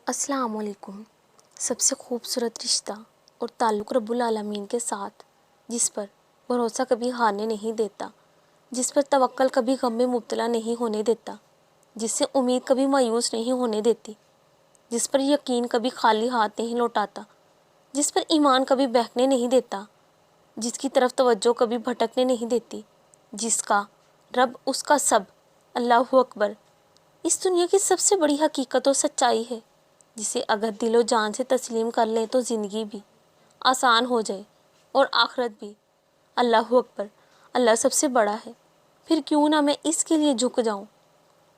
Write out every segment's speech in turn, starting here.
السلام علیکم۔ سب سے خوبصورت رشتہ اور تعلق رب العالمین کے ساتھ، جس پر بھروسہ کبھی ہارنے نہیں دیتا، جس پر توکل کبھی غم میں مبتلا نہیں ہونے دیتا، جس سے امید کبھی مایوس نہیں ہونے دیتی، جس پر یقین کبھی خالی ہاتھ نہیں لوٹاتا، جس پر ایمان کبھی بہکنے نہیں دیتا، جس کی طرف توجہ کبھی بھٹکنے نہیں دیتی، جس کا رب اس کا سب، اللہ اکبر، اس دنیا کی سب سے بڑی حقیقت اور سچائی ہے، جسے اگر دل و جان سے تسلیم کر لیں تو زندگی بھی آسان ہو جائے اور آخرت بھی۔ اللہ اکبر، اللہ سب سے بڑا ہے، پھر کیوں نہ میں اس کے لیے جھک جاؤں۔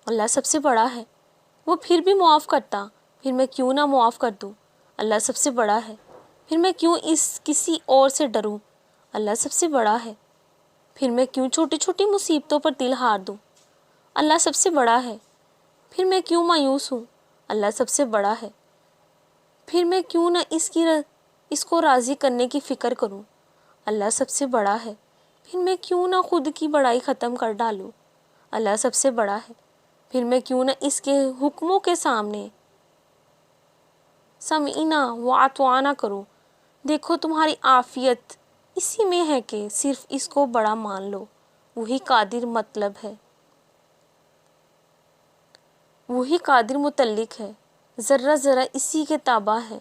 اللہ سب سے بڑا ہے، وہ پھر بھی معاف کرتا، پھر میں کیوں نہ معاف کر دوں۔ اللہ سب سے بڑا ہے، پھر میں کیوں کسی اور سے ڈروں۔ اللہ سب سے بڑا ہے، پھر میں کیوں چھوٹی چھوٹی مصیبتوں پر دل ہار دوں۔ اللہ سب سے بڑا ہے، پھر میں کیوں مایوس ہوں۔ اللہ سب سے بڑا ہے، پھر میں کیوں نہ اس کو راضی کرنے کی فکر کروں۔ اللہ سب سے بڑا ہے، پھر میں کیوں نہ خود کی بڑائی ختم کر ڈالوں۔ اللہ سب سے بڑا ہے، پھر میں کیوں نہ اس کے حکموں کے سامنے سمعنا و اطعنا کروں۔ دیکھو تمہاری عافیت اسی میں ہے کہ صرف اس کو بڑا مان لو۔ وہی قادر مطلب ہے، وہی قادر متعلق ہے، ذرہ ذرہ اسی کے تابع ہے۔